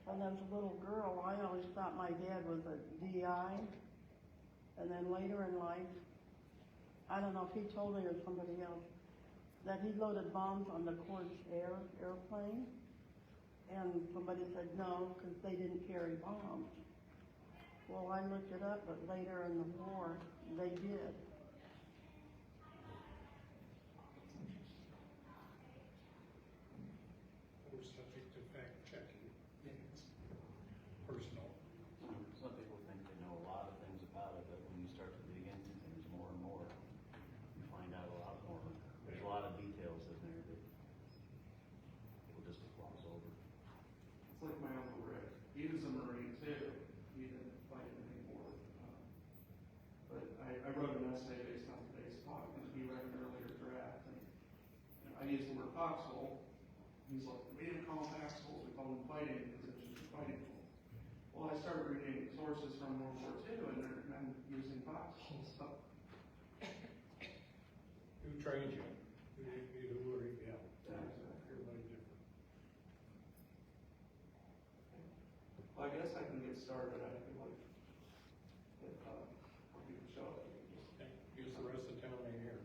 And as a little girl, I always thought my dad was a DI. And then later in life, I don't know if he told me or somebody else, that he loaded bombs on the Corsair airplane. And somebody said no, because they didn't carry bombs. Well, I looked it up, but later in the war, they did. We're subject to fact checking. It's personal. Some people think they know a lot of things about it, but when you start to dig into things more and more, you find out a lot more. There's a lot of details in there that people just gloss over. It's like my Uncle Rick. He was a Marine too. He didn't fight in any war. But I wrote an essay based on today's talk, and he read an earlier draft. And I used the word foxhole. He's like, we didn't call them foxholes, we call them fighting positions or fighting holes. Well, I started reading sources from World War II, and they're men using foxholes. So, Who trained you? Who were you? Yeah. exactly. Everybody different. Well, I guess I can get started. I feel like if you can show it. Use the rest of the town name here.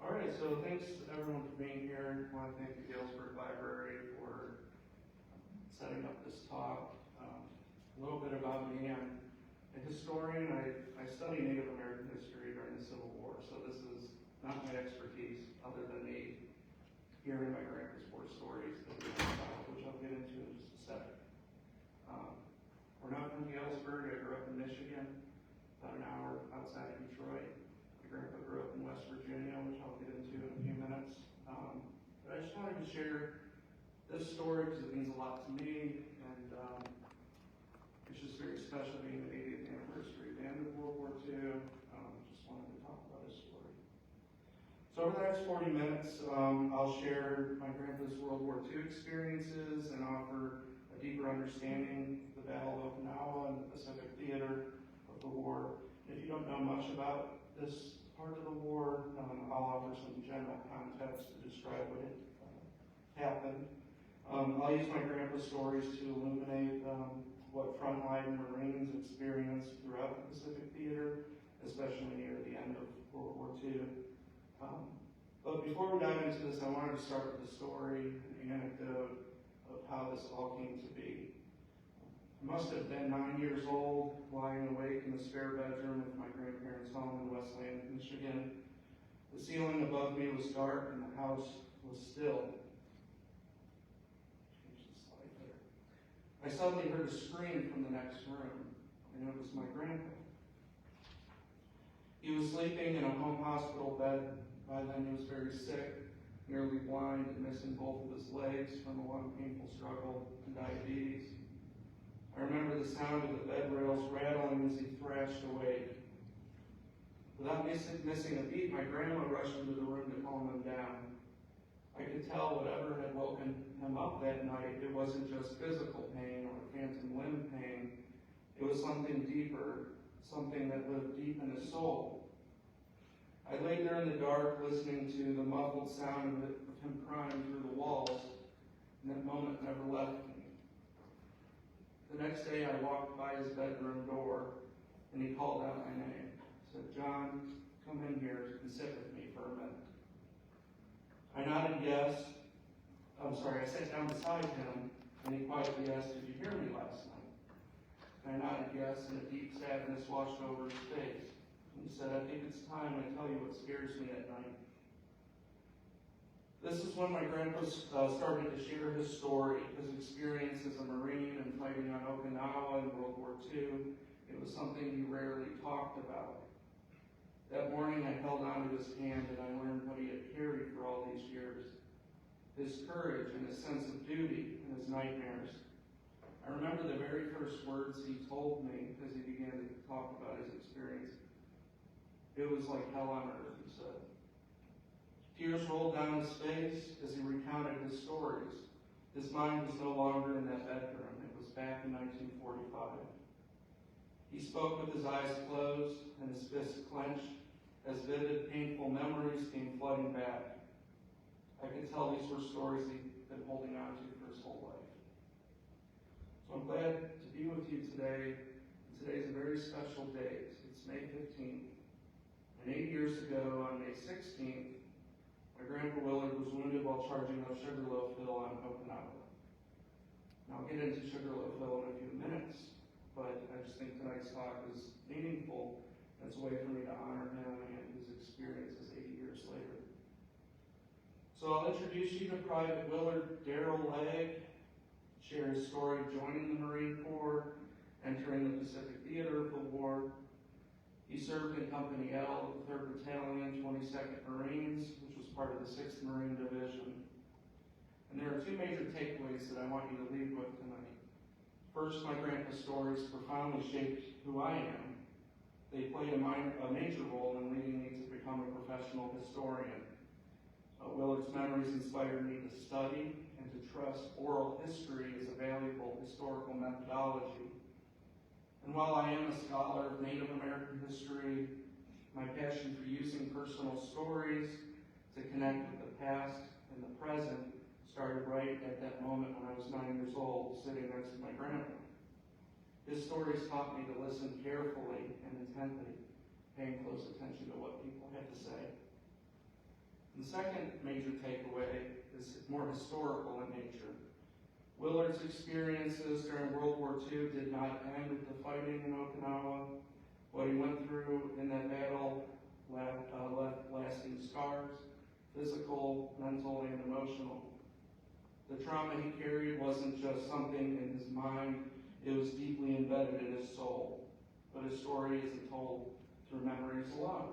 All right, so thanks everyone for being here. I want to thank the Galesburg Library for setting up this talk. A little bit about me. I'm a historian. I study Native American history during the Civil War, so this is not my expertise other than me hearing my grandpa's war stories, which I'll get into in just a second. We're not from Galesburg. I grew up in Michigan, about an hour outside of Detroit. My grandpa grew up in West Virginia, which I'll get into in a few minutes. But I just wanted to share this story because it means a lot to me, and it's just very special being the 80th anniversary of the end of World War II. Just wanted to talk about his story. So over the next 40 minutes, I'll share my grandpa's World War II experiences and offer a deeper understanding of the Battle of Okinawa and the Pacific theater of the war. If you don't know much about this part of the war, I'll offer some general context to describe what happened. I'll use my grandpa's stories to illuminate what frontline Marines experienced throughout the Pacific theater, especially near the end of World War II. But before we dive into this, I wanted to start with a story, an anecdote of how this all came to be. I must have been 9 years old, lying awake in the spare bedroom of my grandparents' home in Westland, Michigan. The ceiling above me was dark and the house was still. Change the slide there. I suddenly heard a scream from the next room, and it was my grandpa. He was sleeping in a home hospital bed. By then he was very sick, nearly blind, and missing both of his legs from a long painful struggle and diabetes. I remember the sound of the bed rails rattling as he thrashed awake. Without missing a beat, my grandma rushed into the room to calm him down. I could tell whatever had woken him up that night, it wasn't just physical pain or phantom limb pain. It was something deeper, something that lived deep in his soul. I lay there in the dark, listening to the muffled sound of him crying through the walls, and that moment never left me. The next day, I walked by his bedroom door, and he called out my name. He said, "John, come in here and sit with me for a minute." I nodded yes. I sat down beside him, and he quietly asked, "Did you hear me last night?" And I nodded yes, and a deep sadness washed over his face. And he said, "I think it's time I tell you what scares me at night." This is when my grandpa started to share his story, his experience as a Marine and fighting on Okinawa in World War II. It was something he rarely talked about. That morning I held onto his hand and I learned what he had carried for all these years. His courage and his sense of duty and his nightmares. I remember the very first words he told me as he began to talk about his experience. It was like hell on earth, he said. Tears rolled down his face as he recounted his stories. His mind was no longer in that bedroom. It was back in 1945. He spoke with his eyes closed and his fists clenched as vivid, painful memories came flooding back. I could tell these were stories he'd been holding on to for his whole life. So I'm glad to be with you today. Today's a very special date. It's May 15th. And 8 years ago, on May 16th, my grandpa Willard was wounded while charging up Sugar Loaf Hill on Okinawa. Now I'll get into Sugar Loaf Hill in a few minutes, but I just think tonight's talk is meaningful. It's a way for me to honor him and his experiences 80 years later. So I'll introduce you to Private Willard Legg, share his story of joining the Marine Corps, entering the Pacific Theater of the war. He served in Company L, the 3rd Battalion, 22nd Marines, which was part of the 6th Marine Division. And there are two major takeaways that I want you to leave with tonight. First, my grandpa's stories profoundly shaped who I am. They played a major role in leading me to become a professional historian. Willard's memories inspired me to study and to trust oral history as a valuable historical methodology. And while I am a scholar of Native American history, my passion for using personal stories to connect with the past and the present started right at that moment when I was 9 years old, sitting next to my grandpa. His stories taught me to listen carefully and intently, paying close attention to what people had to say. The second major takeaway is more historical in nature. Willard's experiences during World War II did not end with the fighting in Okinawa. What he went through in that battle left lasting scars, physical, mental, and emotional. The trauma he carried wasn't just something in his mind, it was deeply embedded in his soul. But his story isn't told through memories alone.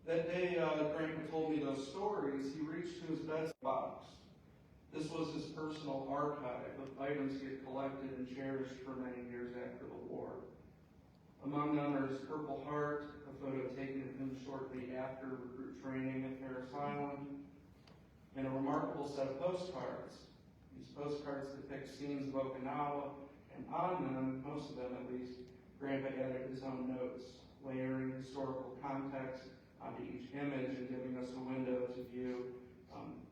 That day, Grandpa told me those stories, he reached to his bedside box. This was his personal archive of items he had collected and cherished for many years after the war. Among them are his Purple Heart, a photo taken of him shortly after recruit training at Parris Island, and a remarkable set of postcards. These postcards depict scenes of Okinawa, and on them, most of them at least, Grandpa added his own notes, layering historical context onto each image and giving us a window to view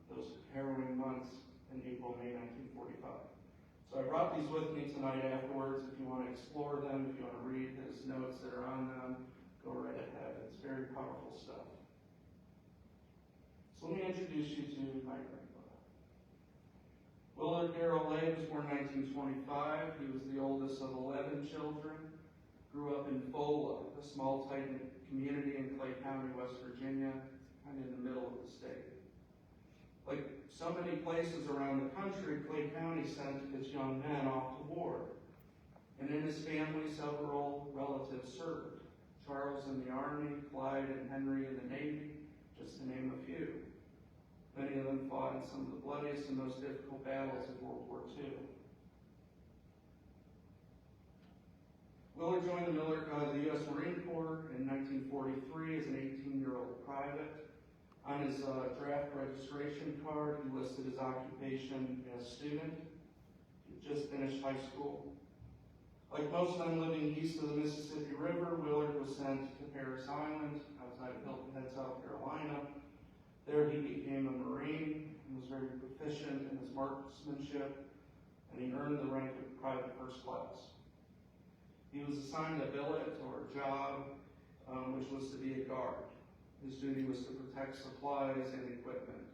those harrowing months in April, May 1945. So I brought these with me tonight afterwards. If you want to explore them, if you want to read his notes that are on them, go right ahead. It's very powerful stuff. So let me introduce you to my grandpa. Willard Legg was born in 1925. He was the oldest of 11 children. Grew up in Fola, a small, tight-knit community in Clay County, West Virginia, kind of in the middle of the state. Like so many places around the country, Clay County sent its young men off to war. And in his family, several relatives served. Charles in the Army, Clyde and Henry in the Navy, just to name a few. Many of them fought in some of the bloodiest and most difficult battles of World War II. Willard joined the U.S. Marine Corps in 1943 as an 18-year-old private. On his draft registration card, he listed his occupation as student. He just finished high school. Like most men living east of the Mississippi River, Willard was sent to Parris Island, outside of Hilton Head, South Carolina. There he became a Marine and was very proficient in his marksmanship, and he earned the rank of Private First Class. He was assigned a billet or a job, which was to be a guard. His duty was to protect supplies and equipment.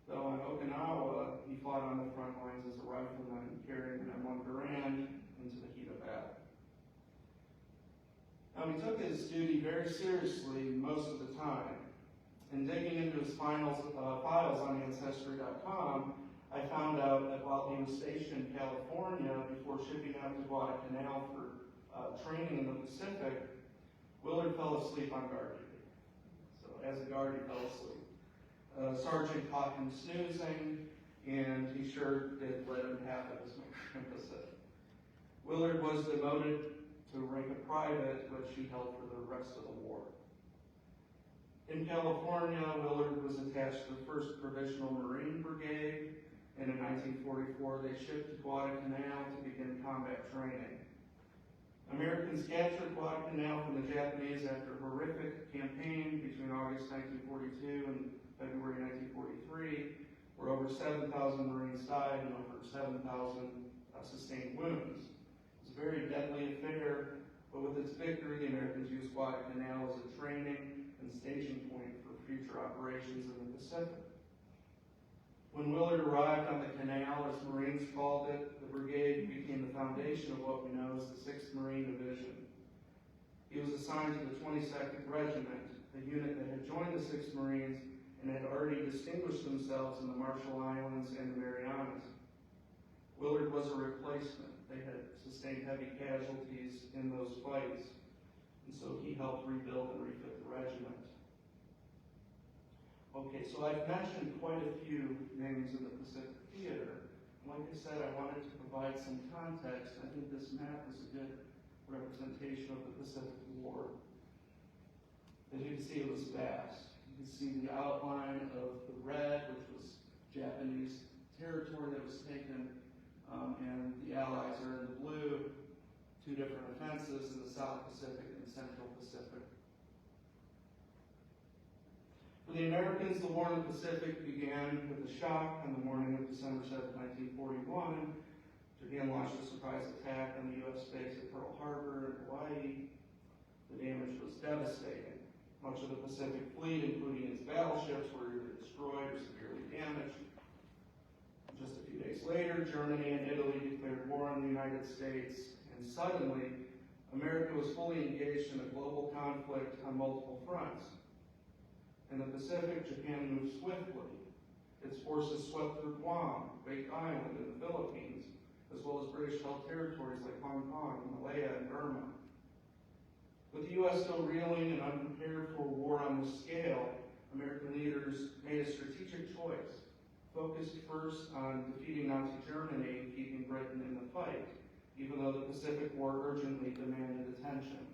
Though on Okinawa, he fought on the front lines as a rifleman, carrying an M1 Garand into the heat of battle. Now, he took his duty very seriously most of the time. In digging into his files on Ancestry.com, I found out that while he was stationed in California before shipping out to Guadalcanal for training in the Pacific, Willard fell asleep on guard duty. So as a guard, he fell asleep. Sergeant caught him snoozing, and he sure did let him have it, as my grandpa said. Willard was demoted to rank of private, which he held for the rest of the war. In California, Willard was attached to the 1st Provisional Marine Brigade, and in 1944 they shipped to Guadalcanal to begin combat training. Americans captured Guadalcanal from the Japanese after a horrific campaign between August 1942 and February 1943, where over 7,000 Marines died and over 7,000 sustained wounds. It was a very deadly affair, but with its victory, the Americans used Guadalcanal as a training and staging point for future operations in the Pacific. When Willard arrived on the canal, as Marines called it, the brigade became the foundation of what we know as the 6th Marine Division. He was assigned to the 22nd Regiment, a unit that had joined the 6th Marines and had already distinguished themselves in the Marshall Islands and the Marianas. Willard was a replacement. They had sustained heavy casualties in those fights, and so he helped rebuild and refit the regiment. Okay, so I've mentioned quite a few names in the Pacific Theater. Like I said, I wanted to provide some context. I think this map is a good representation of the Pacific War. As you can see, it was vast. You can see the outline of the red, which was Japanese territory that was taken, and the Allies are in the blue, 2 different offensives in the South Pacific and Central Pacific. For the Americans, the war in the Pacific began with a shock on the morning of December 7, 1941. Japan launched a surprise attack on the U.S. base at Pearl Harbor in Hawaii. The damage was devastating. Much of the Pacific Fleet, including its battleships, were either destroyed or severely damaged. Just a few days later, Germany and Italy declared war on the United States, and suddenly, America was fully engaged in a global conflict on multiple fronts. In the Pacific, Japan moved swiftly. Its forces swept through Guam, Wake Island, and the Philippines, as well as British-held territories like Hong Kong, Malaya, and Burma. With the U.S. still reeling and unprepared for war on this scale, American leaders made a strategic choice, focused first on defeating Nazi Germany and keeping Britain in the fight, even though the Pacific War urgently demanded attention.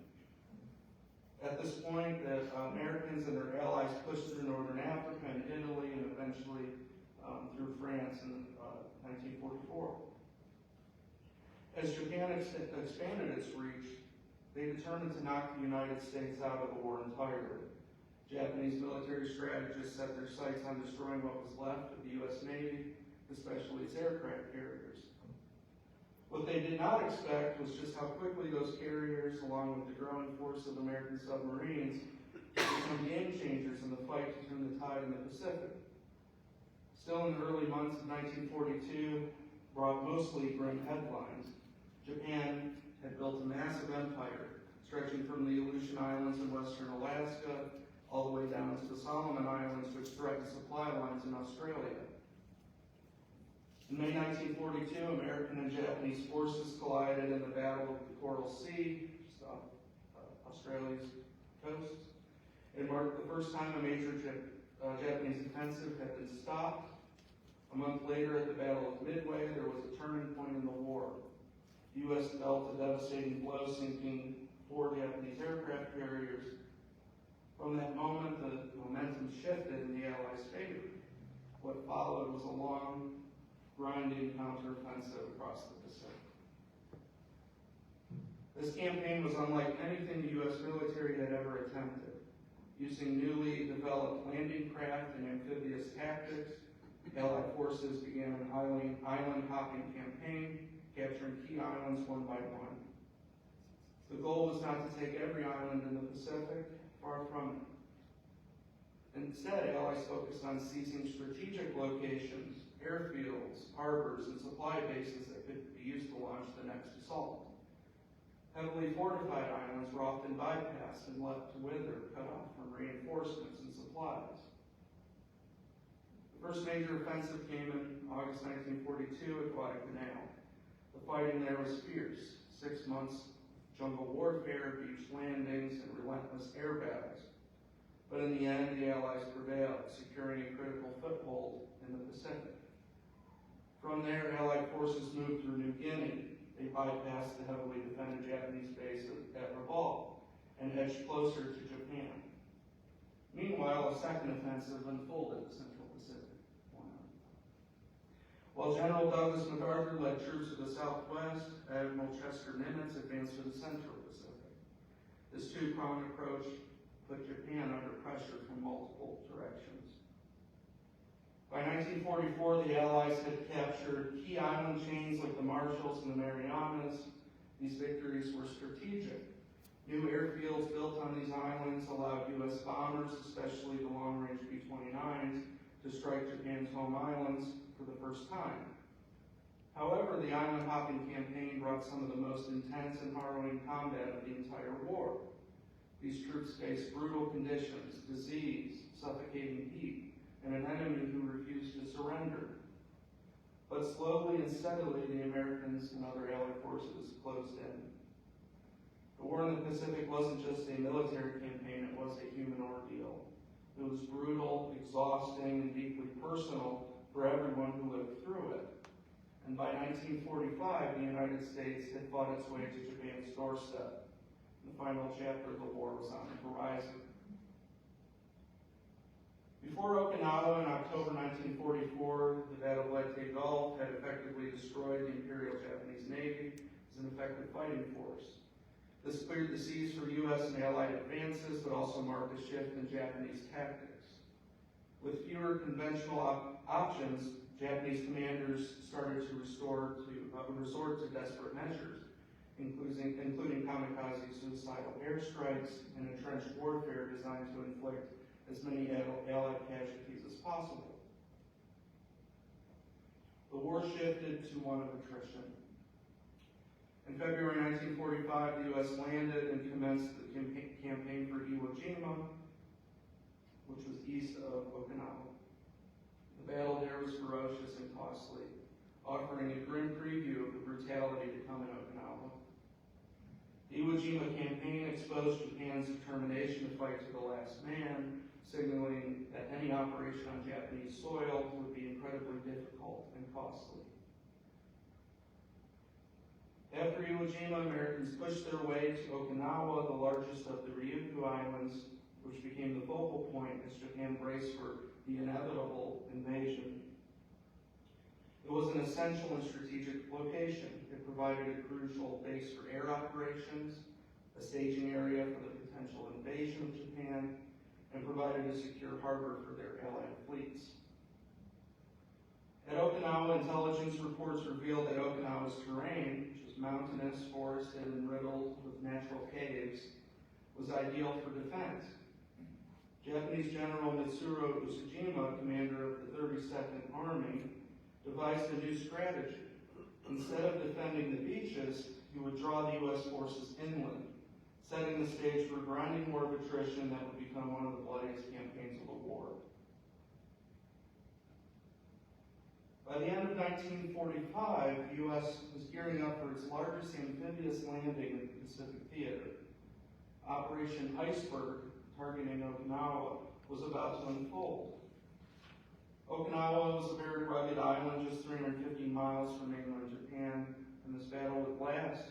At this point, the Americans and their allies pushed through northern Africa and Italy, and eventually through France in 1944. As Japan expanded its reach, they determined to knock the United States out of the war entirely. Japanese military strategists set their sights on destroying what was left of the U.S. Navy, especially its aircraft carriers. What they did not expect was just how quickly those carriers, along with the growing force of American submarines, would become game changers in the fight to turn the tide in the Pacific. Still in the early months of 1942, brought mostly grim headlines. Japan had built a massive empire, stretching from the Aleutian Islands in western Alaska all the way down to the Solomon Islands, which threatened supply lines in Australia. In May 1942, American and Japanese forces collided in the Battle of the Coral Sea, just off Australia's coast. It marked the first time a major Japanese offensive had been stopped. A month later, at the Battle of Midway, there was a turning point in the war. The U.S. dealt a devastating blow, sinking 4 Japanese aircraft carriers. From that moment, the momentum shifted in the Allies' favor. What followed was a long, grinding counteroffensive across the Pacific. This campaign was unlike anything the U.S. military had ever attempted. Using newly developed landing craft and amphibious tactics, Allied forces began an island-hopping campaign, capturing key islands one by one. The goal was not to take every island in the Pacific, far from it. Instead, Allies focused on seizing strategic locations, airfields, harbors, and supply bases that could be used to launch the next assault. Heavily fortified islands were often bypassed and left to wither, cut off from reinforcements and supplies. The first major offensive came in August 1942 at Guadalcanal. The fighting there was fierce. 6 months jungle warfare, beach landings, and relentless air battles. But in the end, the Allies prevailed, securing a critical foothold in the Pacific. From there, Allied forces moved through New Guinea. They bypassed the heavily defended Japanese base at Rabaul and edged closer to Japan. Meanwhile, a second offensive unfolded in the Central Pacific. While General Douglas MacArthur led troops to the southwest, Admiral Chester Nimitz advanced to the Central Pacific. This two-pronged approach put Japan under pressure from multiple directions. By 1944, the Allies had captured key island chains like the Marshalls and the Marianas. These victories were strategic. New airfields built on these islands allowed U.S. bombers, especially the long-range B-29s, to strike Japan's home islands for the first time. However, the island-hopping campaign brought some of the most intense and harrowing combat of the entire war. These troops faced brutal conditions, disease, suffocating heat, and an enemy who refused to surrender. But slowly and steadily, the Americans and other Allied forces closed in. The war in the Pacific wasn't just a military campaign, it was a human ordeal. It was brutal, exhausting, and deeply personal for everyone who lived through it. And by 1945, the United States had fought its way to Japan's doorstep. The final chapter of the war was on the horizon. Before Okinawa in October 1944, the Battle of Leyte Gulf had effectively destroyed the Imperial Japanese Navy as an effective fighting force. This cleared the seas for U.S. and Allied advances, but also marked a shift in Japanese tactics. With fewer conventional options, Japanese commanders started to resort to desperate measures, including kamikaze suicidal airstrikes and entrenched warfare designed to inflict as many Allied casualties as possible. The war shifted to one of attrition. In February 1945, the U.S. landed and commenced the campaign for Iwo Jima, which was east of Okinawa. The battle there was ferocious and costly, offering a grim preview of the brutality to come in Okinawa. The Iwo Jima campaign exposed Japan's determination to fight to the last man, signaling that any operation on Japanese soil would be incredibly difficult and costly. After Iwo Jima, Americans pushed their way to Okinawa, the largest of the Ryukyu Islands, which became the focal point as Japan braced for the inevitable invasion. It was an essential and strategic location. It provided a crucial base for air operations, a staging area for the potential invasion of Japan, and provided a secure harbor for their Allied fleets. At Okinawa, intelligence reports revealed that Okinawa's terrain, which was mountainous, forested, and riddled with natural caves, was ideal for defense. Japanese General Mitsuru Usajima, commander of the 32nd Army, devised a new strategy. Instead of defending the beaches, he would draw the U.S. forces inland, setting the stage for a grinding war of attrition that would become one of the bloodiest campaigns of the war. By the end of 1945, the U.S. was gearing up for its largest amphibious landing in the Pacific Theater. Operation Iceberg, targeting Okinawa, was about to unfold. Okinawa was a very rugged island just 350 miles from mainland Japan, and this battle would last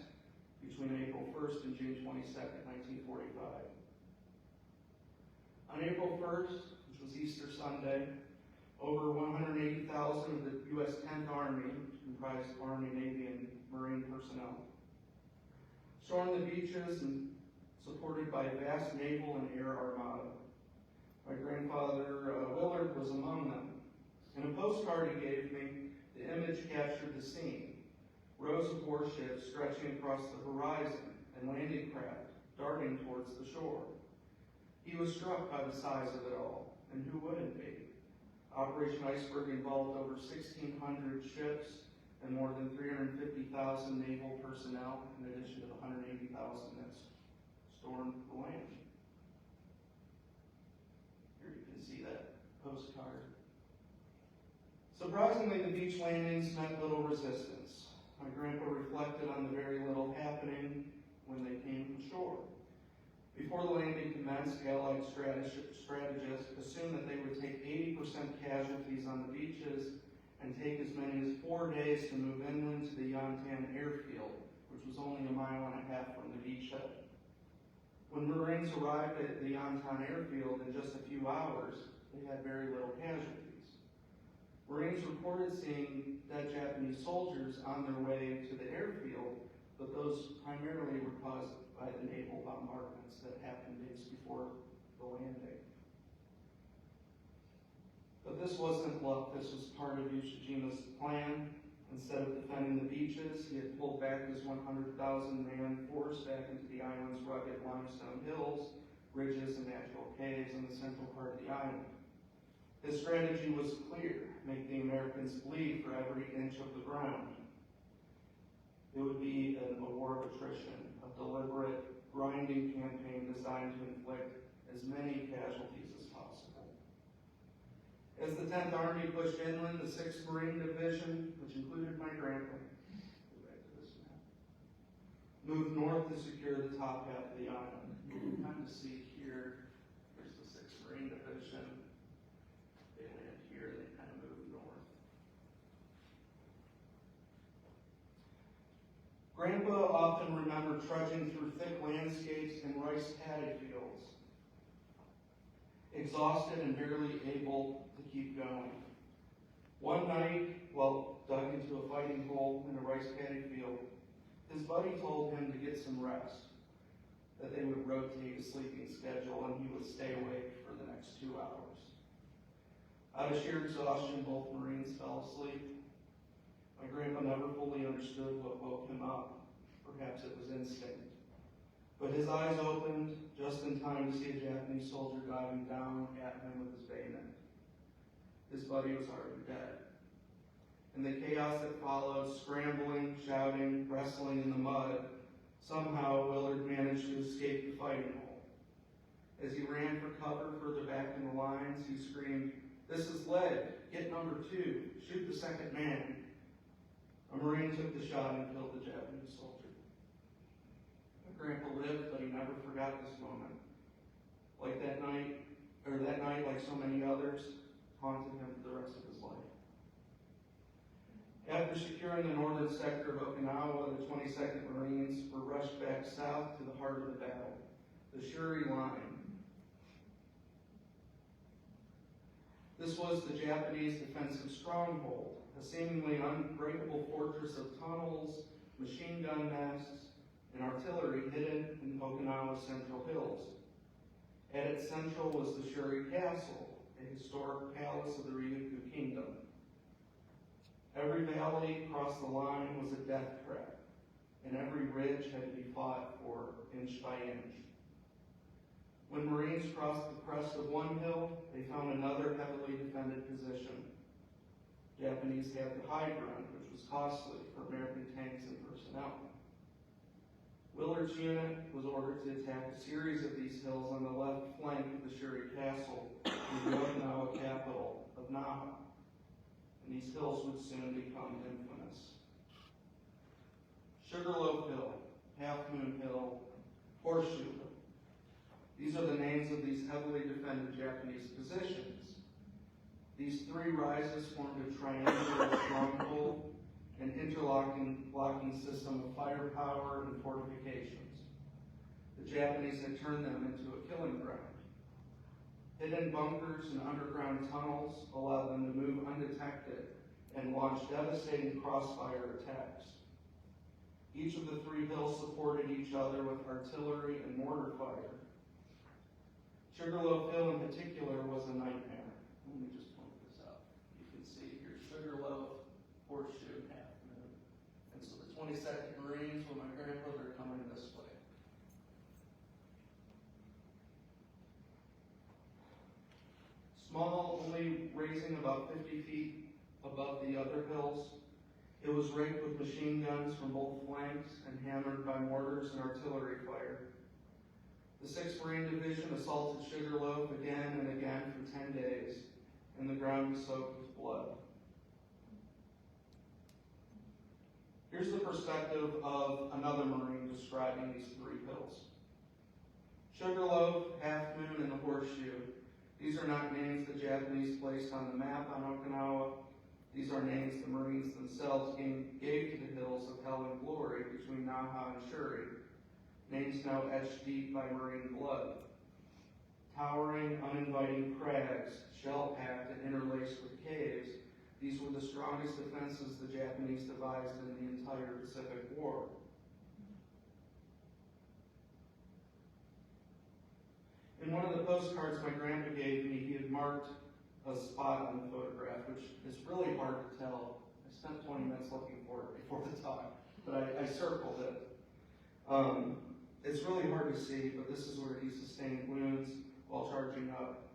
between April 1st and June 22nd, 1945. On April 1st, which was Easter Sunday, over 180,000 of the U.S. 10th Army, which comprised Army, Navy, and Marine personnel, stormed the beaches and supported by a vast naval and air armada. My grandfather, Willard, was among them. In a postcard he gave me, the image captured the scene. Rows of warships stretching across the horizon and landing craft darting towards the shore. He was struck by the size of it all, and who wouldn't be? Operation Iceberg involved over 1,600 ships and more than 350,000 naval personnel, in addition to the 180,000 that stormed the land. Here you can see that postcard. Surprisingly, the beach landings met little resistance. My grandpa reflected on the very little happening when they came ashore. Before the landing commenced, Allied strategists assumed that they would take 80% casualties on the beaches and take as many as 4 days to move inland to the Yantan airfield, which was only 1.5 miles from the beachhead. When Marines arrived at the Yantan airfield in just a few hours, they had very little casualties. Marines reported seeing dead Japanese soldiers on their way to the airfield, but those primarily were caused by the naval bombardments that happened days before the landing. But But this wasn't luck, this was part of Ushijima's plan. Instead of defending the beaches, he had pulled back his 100,000-man force back into the island's rugged limestone hills, ridges, and natural caves in the central part of the island. His strategy was clear: make the Americans bleed for every inch of the ground. It would be a war of attrition, a deliberate, grinding campaign designed to inflict as many casualties as possible. As the 10th Army pushed inland, the 6th Marine Division, which included my grandpa, go back to this map, moved north to secure the top half of the island. You can kind of see here, here's the 6th Marine Division. They land here, they kind of move north. Grandpa often remembered trudging through thick landscapes and rice paddy fields, exhausted and barely able to keep going. One night, while dug into a fighting hole in a rice paddy field, his buddy told him to get some rest, that they would rotate his sleeping schedule and he would stay awake for the next 2 hours. Out of sheer exhaustion, both Marines fell asleep. My grandpa never fully understood what woke him up. Perhaps it was instinct. But his eyes opened just in time to see a Japanese soldier diving down at him with his bayonet. His buddy was already dead. In the chaos that followed, scrambling, shouting, wrestling in the mud, somehow Willard managed to escape the fighting hole. As he ran for cover further back in the lines, he screamed, "This is Legg. Get number 2. Shoot the second man." A Marine took the shot and killed the Japanese soldier. My grandpa lived, but he never forgot this moment. That night, like so many others, haunted him for the rest of his life. After securing the northern sector of Okinawa, the 22nd Marines were rushed back south to the heart of the battle, the Shuri Line. This was the Japanese defensive stronghold, a seemingly unbreakable fortress of tunnels, machine gun nests, and artillery hidden in Okinawa's central hills. At its central was the Shuri Castle, a historic palace of the Ryukyu Kingdom. Every valley across the line was a death trap, and every ridge had to be fought for inch by inch. When Marines crossed the crest of one hill, they found another heavily defended position. Japanese had the high ground, which was costly for American tanks and personnel. Willard's unit was ordered to attack a series of these hills on the left flank of the Shuri Castle in the Okinawa capital of Naha, and these hills would soon become infamous. Sugar Loaf Hill, Half Moon Hill, Horseshoe. These are the names of these heavily defended Japanese positions. These 3 rises formed a triangular stronghold, an interlocking system of firepower and fortifications. The Japanese had turned them into a killing ground. Hidden bunkers and underground tunnels allowed them to move undetected and launch devastating crossfire attacks. Each of the 3 hills supported each other with artillery and mortar fire. Sugar Loaf Hill in particular was a nightmare. Let me just point this out. You can see here, Sugar Loaf, Horseshoe, Half Moon. And so the 22nd Marines with my grandbrother are coming this way. Small, only raising about 50 feet above the other hills, it was raked with machine guns from both flanks and hammered by mortars and artillery fire. The 6th Marine Division assaulted Sugar Loaf again and again for 10 days, and the ground was soaked with blood. Here's the perspective of another Marine describing these 3 hills. Sugar Loaf, Half Moon, and the Horseshoe. These are not names the Japanese placed on the map on Okinawa. These are names the Marines themselves gave to the hills of hell and glory between Naha and Shuri. Names now etched deep by Marine blood. Towering, uninviting crags, shell-packed and interlaced with caves, these were the strongest defenses the Japanese devised in the entire Pacific War. In one of the postcards my grandpa gave me, he had marked a spot on the photograph, which is really hard to tell. I spent 20 minutes looking for it before the talk, but I circled it. It's really hard to see, but this is where he sustained wounds while charging up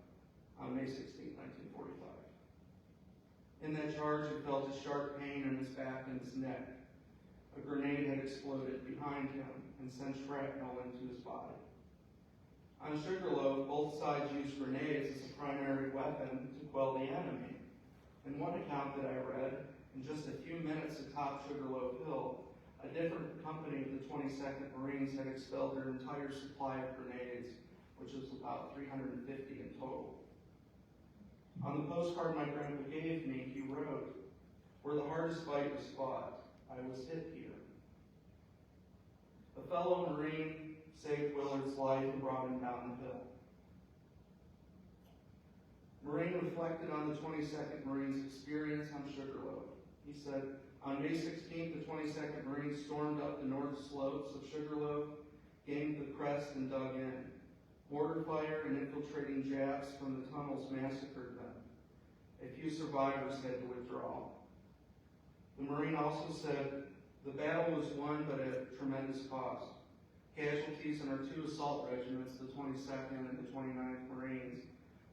on May 16, 1945. In that charge, he felt a sharp pain in his back and his neck. A grenade had exploded behind him and sent shrapnel into his body. On Sugar Loaf, both sides used grenades as a primary weapon to quell the enemy. In one account that I read, in just a few minutes atop Sugar Loaf Hill, a different company of the 22nd Marines had expelled their entire supply of grenades, which was about 350 in total. On the postcard my grandpa gave me, he wrote, "Where the hardest fight was fought, I was hit here." A fellow Marine saved Willard's life and brought him down the hill. Marine reflected on the 22nd Marines' experience on Sugar Loaf. He said, "On May 16th, the 22nd Marines stormed up the north slopes of Sugar Loaf, gained the crest, and dug in. Mortar fire and infiltrating Japs from the tunnels massacred them. A few survivors had to withdraw." The Marine also said, "The battle was won, but at tremendous cost. Casualties in our two assault regiments, the 22nd and the 29th Marines,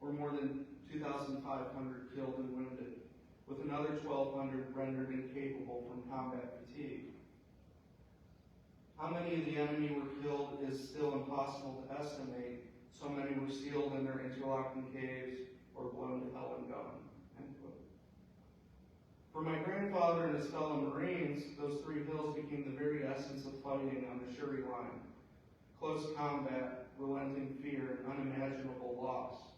were more than 2,500 killed and wounded, with another 1,200 rendered incapable from combat fatigue. How many of the enemy were killed is still impossible to estimate. So many were sealed in their interlocking caves or blown to hell and gone." End quote. For my grandfather and his fellow Marines, those three hills became the very essence of fighting on the Shuri line. Close combat, relenting fear, and unimaginable loss.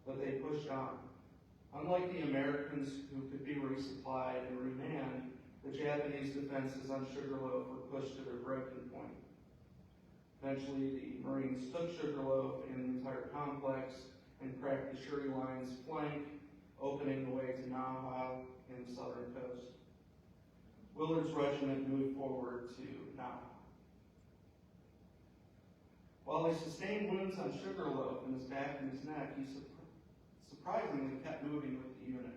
But they pushed on. Unlike the Americans who could be resupplied and remanned, the Japanese defenses on Sugar Loaf were pushed to their breaking point. Eventually, the Marines took Sugar Loaf and the entire complex and cracked the Shuri line's flank, opening the way to Naha and the southern coast. Willard's regiment moved forward to Naha. While he sustained wounds on Sugar Loaf in his back and his neck, he surprisingly kept moving with the unit.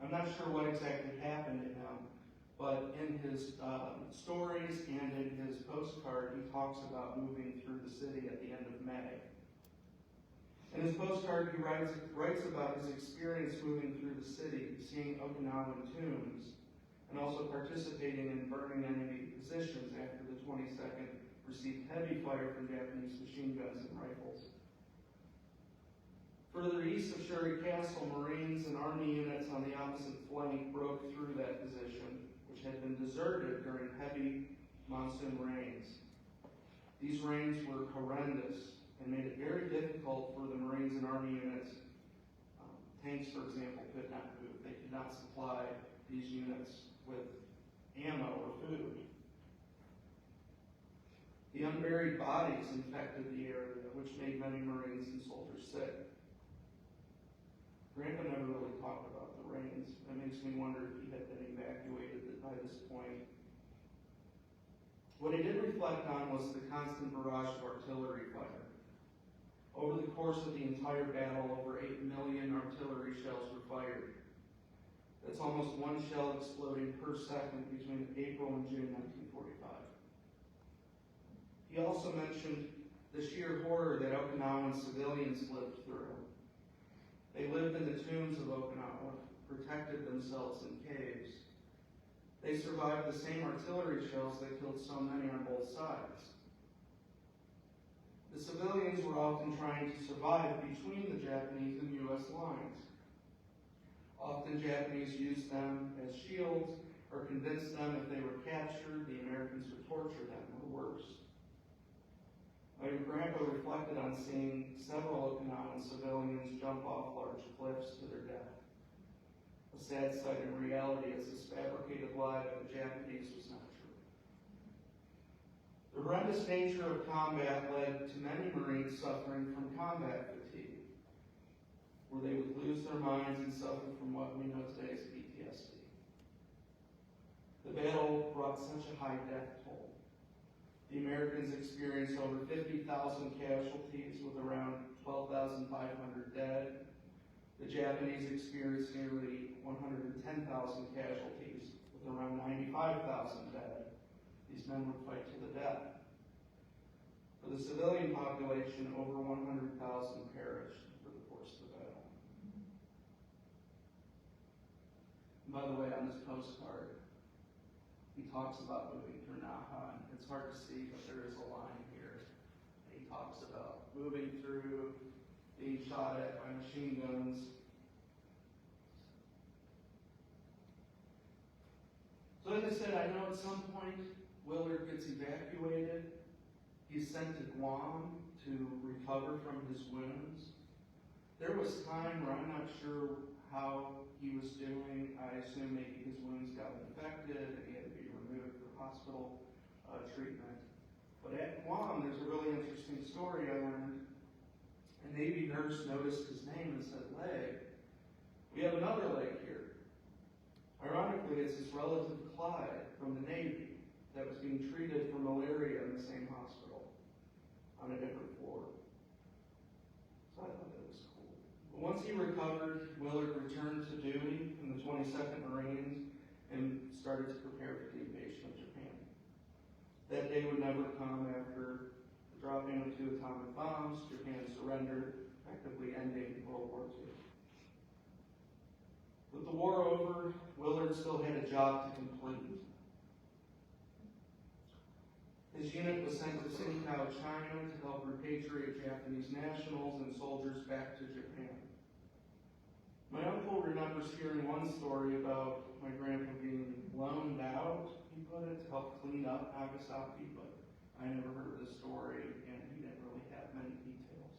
I'm not sure what exactly happened to him, but in his stories and in his postcard, he talks about moving through the city at the end of May. In his postcard, he writes about his experience moving through the city, seeing Okinawan tombs, and also participating in burning enemy positions after the 22nd received heavy fire from Japanese machine guns and rifles. Further east of Shuri Castle, Marines and Army units on the opposite flank broke through that position, which had been deserted during heavy monsoon rains. These rains were horrendous and made it very difficult for the Marines and Army units. Tanks, for example, could not move. They could not supply these units with ammo or food. The unburied bodies infected the area, which made many Marines and soldiers sick. Grandpa never really talked about the rains. That makes me wonder if he had been evacuated by this point. What he did reflect on was the constant barrage of artillery fire. Over the course of the entire battle, over 8 million artillery shells were fired. That's almost one shell exploding per second between April and June 1945. He also mentioned the sheer horror that Okinawan civilians lived through. They lived in the tombs of Okinawa, protected themselves in caves. They survived the same artillery shells that killed so many on both sides. The civilians were often trying to survive between the Japanese and U.S. lines. Often Japanese used them as shields or convinced them if they were captured, the Americans would torture them, or worse. My grandpa reflected on seeing several Okinawan civilians jump off large cliffs to their death. A sad sight in reality, as this fabricated lie by the Japanese was not true. The horrendous nature of combat led to many Marines suffering from combat fatigue, where they would lose their minds and suffer from what we know today as PTSD. The battle brought such a high death toll. The Americans experienced over 50,000 casualties with around 12,500 dead, The Japanese experienced nearly 110,000 casualties, with around 95,000 dead. These men would fight to the death. For the civilian population, over 100,000 perished for the course of the battle. And by the way, on this postcard, he talks about moving through Naha, and it's hard to see, but there is a line here. He talks about moving through, being shot at by machine guns. So as I said, I know at some point Willard gets evacuated. He's sent to Guam to recover from his wounds. There was time where I'm not sure how he was doing. I assume maybe his wounds got infected and he had to be removed for hospital treatment. But at Guam, there's a really interesting story I learned. A Navy nurse noticed his name and said, Legg. We have another Legg here. Ironically, it's his relative Clyde from the Navy that was being treated for malaria in the same hospital on a different floor. So I thought that was cool. But once he recovered, Willard returned to duty in the 22nd Marines and started to prepare for the invasion of Japan. That day would never come after the dropping of 2 atomic bombs. Japan surrendered, effectively ending World War II. With the war over, Willard still had a job to complete. His unit was sent to Qingdao, China to help repatriate Japanese nationals and soldiers back to Japan. My uncle remembers hearing one story about my grandpa being loaned out, he put it, to help clean up Nagasaki, but I never heard the story and he didn't really have many details.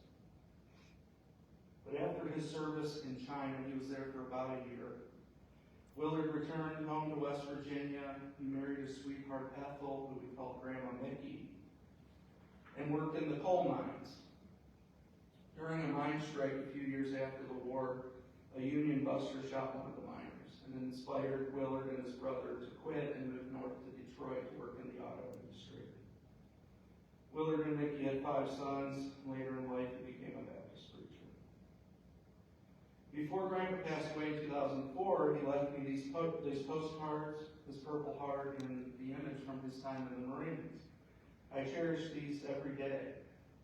But after his service in China, he was there for about a year. Willard returned home to West Virginia. He married his sweetheart Ethel, who we called Grandma Mickey, and worked in the coal mines. During a mine strike a few years after the war, a Union buster shot one of the miners and inspired Willard and his brother to quit and move north to Detroit to work in the auto industry. Willard and Mickey had 5 sons. Later in life, he became a Baptist preacher. Before Grandpa passed away in 2004, he left me these postcards, this Purple Heart, and the image from his time in the Marines. I cherish these every day.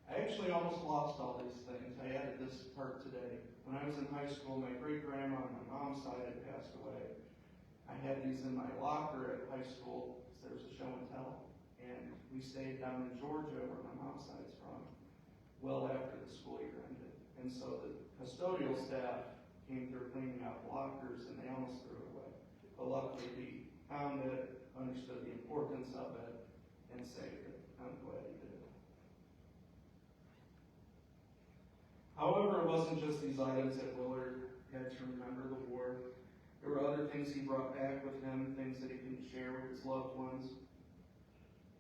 I actually almost lost all these things. I added this part today. When I was in high school, my great-grandma on my mom's side had passed away. I had these in my locker at high school because there was a show and tell. And we stayed down in Georgia, where my mom's side is from, well after the school year ended. And so the custodial staff came through cleaning out the lockers, and they almost threw it away. But luckily, we found it, understood the importance of it, and saved it. I'm glad he did. However, it wasn't just these items that Willard had to remember the war. There were other things he brought back with him, things that he can share with his loved ones.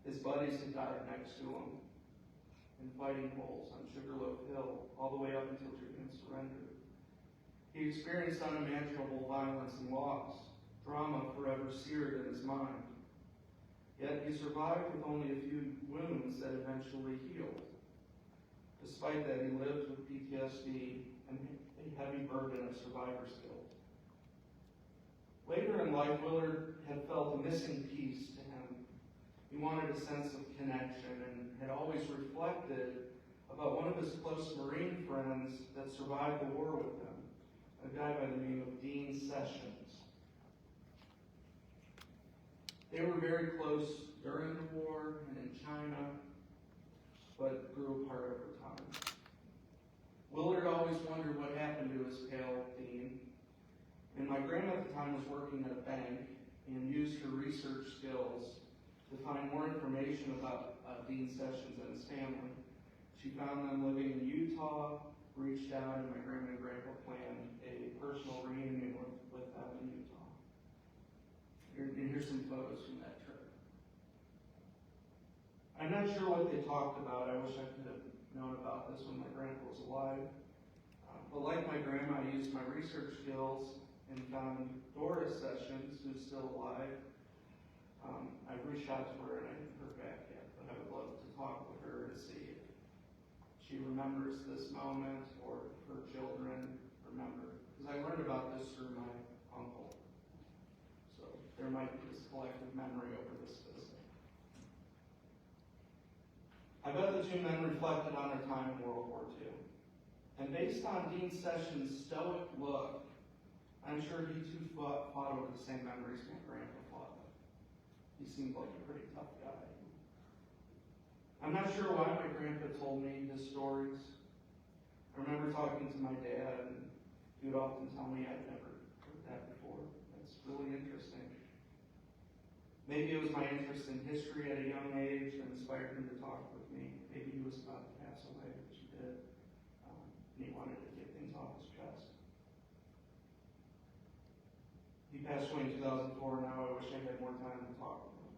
His buddies had died next to him in fighting holes on Sugar Loaf Hill, all the way up until Japan surrendered. He experienced unimaginable violence and loss, drama forever seared in his mind. Yet he survived with only a few wounds that eventually healed. Despite that, he lived with PTSD and a heavy burden of survivor's guilt. Later in life, Willard had felt a missing piece to him. He wanted a sense of connection and had always reflected about one of his close Marine friends that survived the war with him, a guy by the name of Dean Sessions. They were very close during the war and in China, but grew apart over time. Willard always wondered what happened to his pal Dean, and my grandma at the time was working at a bank and used her research skills to find more information about Dean Sessions and his family. She found them living in Utah, reached out, and my grandma and grandpa planned a personal reunion with them in Utah. And here's some photos from that trip. I'm not sure what they talked about. I wish I could have known about this when my grandpa was alive. But like my grandma, I used my research skills and found Doris Sessions, who's still alive. I've reached out to her and I haven't heard back yet, but I would love to talk with her and see if she remembers this moment or her children remember because I learned about this through my uncle. So there might be this collective memory over this visit. I bet the two men reflected on their time in World War II. And based on Dean Sessions' stoic look, I'm sure he too fought over the same memories my grandpa fought with. He seemed like a pretty tough guy. I'm not sure why my grandpa told me his stories. I remember talking to my dad, and he would often tell me I'd never heard that before. That's really interesting. Maybe it was my interest in history at a young age that inspired him to talk with me. Maybe he was about to pass away, which he did, and he wanted to get things off his chest. He passed away in 2004. Now I wish I had more time to talk with him.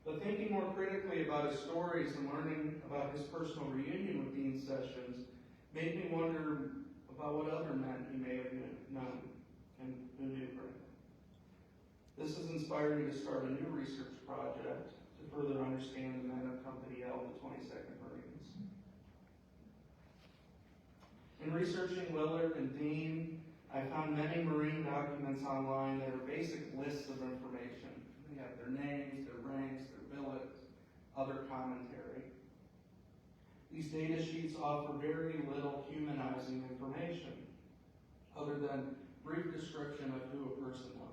But thinking more critically about his stories and learning about his personal reunion with Dean Sessions made me wonder about what other men he may have known and who knew him. This has inspired me to start a new research project to further understand the men of Company L, the 22nd Marines. In researching Willard and Dean, I found many Marine documents online that are basic lists of information. They have their names, their ranks, their billets, other commentary. These data sheets offer very little humanizing information, other than brief description of who a person was.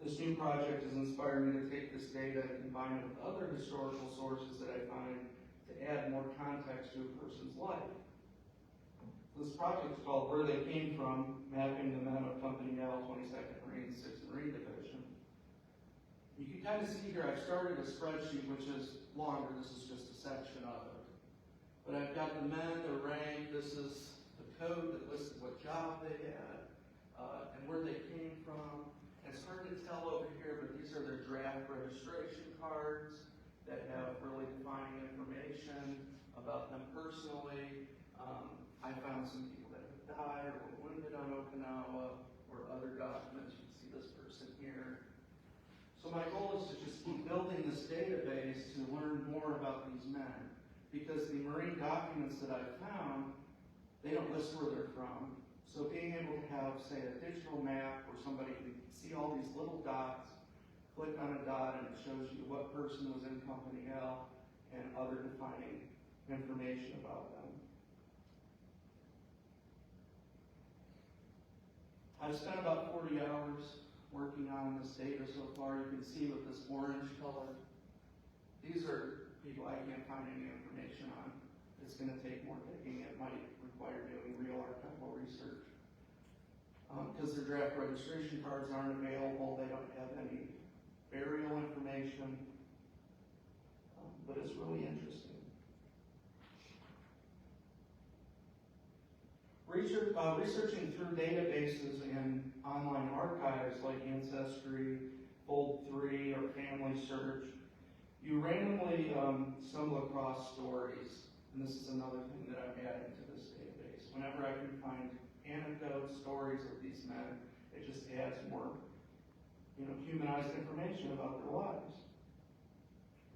This new project has inspired me to take this data and combine it with other historical sources that I find to add more context to a person's life. This project is called Where They Came From, Mapping the Men of Company L, 22nd Marine, 6th Marine Division. You can kind of see here, I've started a spreadsheet which is longer. This is just a section of it. But I've got the men, their rank, this is the code that listed what job they had, and where they came from. It's hard to tell over here, but these are their draft registration cards that have really defining information about them personally. I found some people that have died or were wounded on Okinawa or other documents. You can see this person here. So my goal is to just keep building this database to learn more about these men, because the Marine documents that I've found, they don't list where they're from. So being able to have, say, a digital map where somebody can see all these little dots, click on a dot, and it shows you what person was in Company L and other defining information about them. I've spent about 40 hours working on this data so far. You can see with this orange color, these are people I can't find any information on. It's going to take more digging. It might require doing real archival research. Because their draft registration cards aren't available, they don't have any burial information, but it's really interesting. Researching through databases and online archives like Ancestry, Fold3, or Family Search, you randomly stumble across stories. And this is another thing that I'm adding to this database. Whenever I can find anecdotes, stories of these men, it just adds more, humanized information about their lives.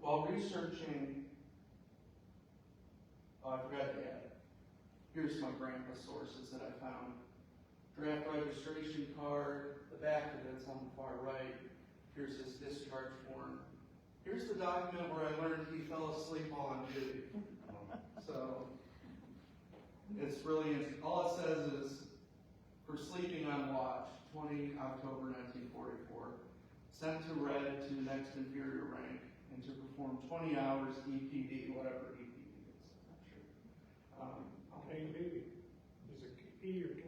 While researching, I forgot to add. Here's my grandpa's sources that I found. Draft registration card, the back of it's on the far right. Here's his discharge form. Here's the document where I learned he fell asleep while on duty. So, it's really interesting. All it says is, for sleeping on watch, 20 October 1944, sent to Red to next inferior rank, and to perform 20 hours EPD, whatever EPD is, I'm not sure. KP. Is it E or K?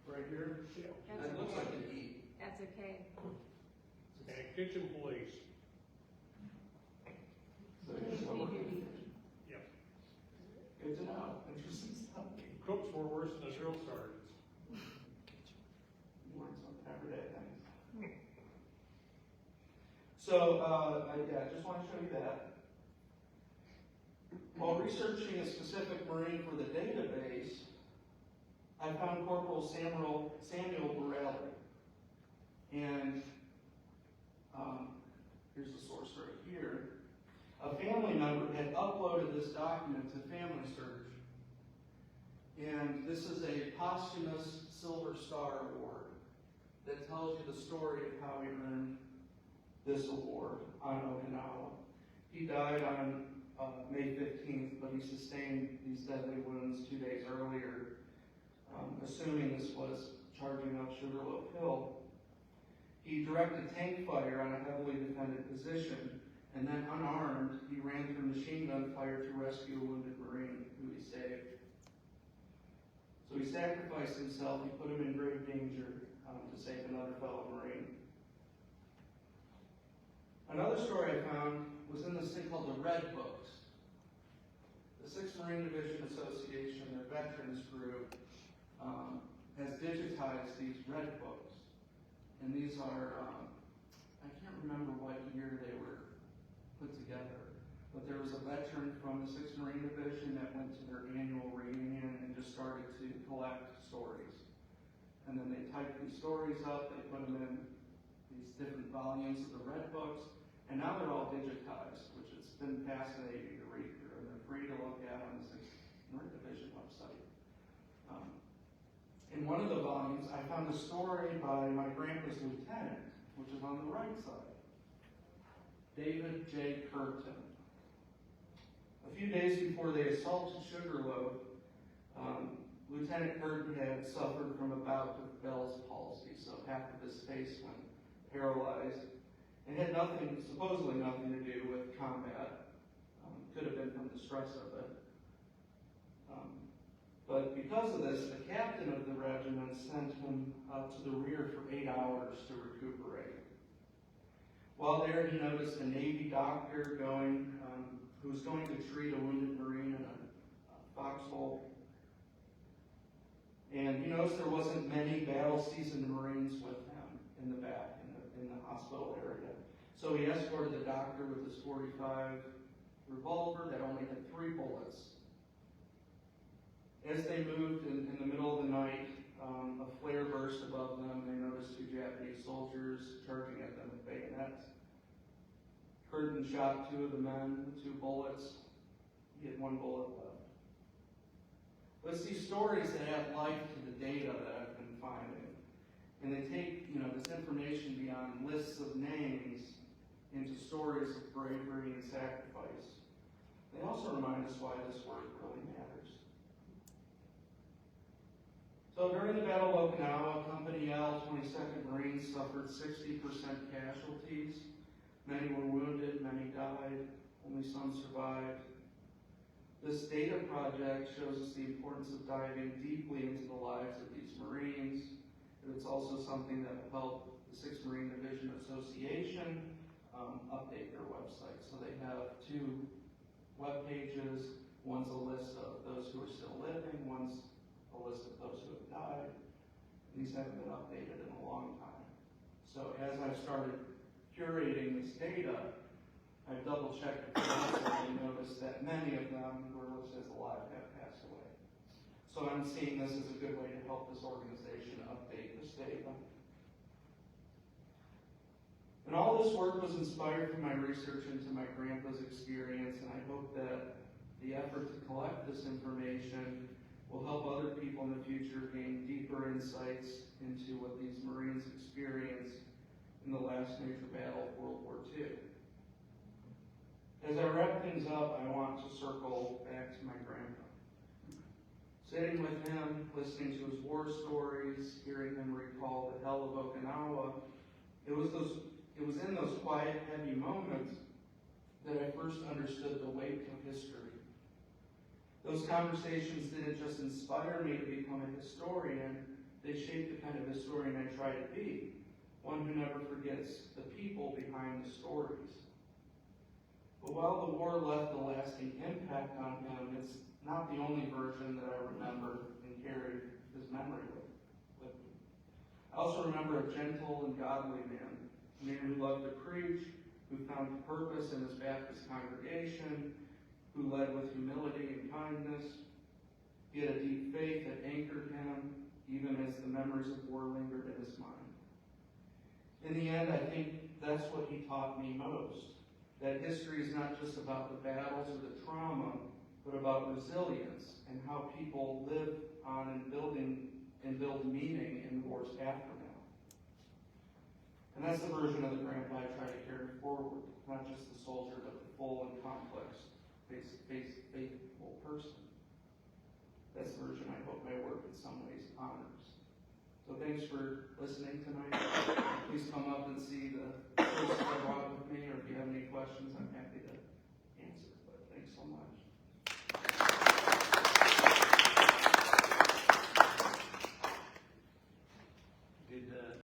Right here? Yeah. It looks like an E. That's okay. And kitchen police. So here's what we're doing. Yep. Good to know. Interesting stuff. Cooks were worse than the drill sergeants. You learn something every day, thanks. So, I just want to show you that. While researching a specific Marine for the database, I found Corporal Samuel Borelli. And here's the source right here. A family member had uploaded this document to Family Search. And this is a posthumous Silver Star Award that tells you the story of how he earned this award on Okinawa. He died on May 15th, but he sustained these deadly wounds 2 days earlier, assuming this was charging up Sugar Loaf Hill. He directed tank fire on a heavily defended position, and then unarmed, he ran through machine gun fire to rescue a wounded Marine who he saved. So he sacrificed himself, he put him in grave danger to save another fellow Marine. Another story I found was in this thing called the Red Books. The 6th Marine Division Association, their veterans group, has digitized these Red Books. And these are, I can't remember what year they were put together, but there was a veteran from the 6th Marine Division that went to their annual reunion and just started to collect stories. And then they typed these stories up, they put them in these different volumes of the Red Books, and now they're all digitized, which has been fascinating to read through, and they're free to look at on the 6th Marine Division website. In one of the volumes, I found a story by my grandpa's lieutenant, which is on the right side, David J. Curtin. A few days before they assaulted Sugar Loaf, Lieutenant Curtin had suffered from a bout of Bell's palsy, so half of his face went paralyzed. It had supposedly nothing to do with combat. Could have been from the stress of it. But because of this, the captain of the regiment sent him up to the rear for 8 hours to recuperate. While there, he noticed a Navy doctor who was going to treat a wounded Marine in a foxhole. And he noticed there wasn't many battle-seasoned Marines with him in the back, in the hospital area. So he escorted the doctor with his .45 revolver that only had 3 bullets. As they moved in the middle of the night, a flare burst above them. They noticed 2 Japanese soldiers charging at them with bayonets. Curtin shot 2 of the men with 2 bullets. He had 1 bullet left. But it's these stories that add life to the data that I've been finding. And they take, this information beyond lists of names into stories of bravery and sacrifice. They also remind us why this work really matters. So during the Battle of Okinawa, Company L, 22nd Marines suffered 60% casualties. Many were wounded, many died, only some survived. This data project shows us the importance of diving deeply into the lives of these Marines. It's also something that will help the 6th Marine Division Association update their website. So they have 2 web pages. One's a list of those who are still living, one's a list of those who have died. These haven't been updated in a long time. So as I've started curating this data, I've double-checked the website and noticed that many of them who are listed as alive have passed away. So I'm seeing this as a good way to help this organization update this data. And all this work was inspired from my research into my grandpa's experience, and I hope that the effort to collect this information will help other people in the future gain deeper insights into what these Marines experienced in the last major battle of World War II. As I wrap things up, I want to circle back to my grandpa. Sitting with him, listening to his war stories, hearing him recall the hell of Okinawa, it was in those quiet, heavy moments that I first understood the weight of history. Those conversations didn't just inspire me to become a historian, they shaped the kind of historian I try to be, one who never forgets the people behind the stories. But while the war left a lasting impact on him, it's not the only version that I remember and carry his memory with me. I also remember a gentle and godly man, a man who loved to preach, who found purpose in his Baptist congregation, who led with humility and kindness. He had a deep faith that anchored him, even as the memories of war lingered in his mind. In the end, I think that's what he taught me most, that history is not just about the battles or the trauma, but about resilience and how people live on and build meaning in war's aftermath. And that's the version of the grant I try to carry forward, not just the soldier, but the full and complex, faithful person. That's the version I hope my work in some ways honors. So thanks for listening tonight. Please come up and see the post I brought with me, or if you have any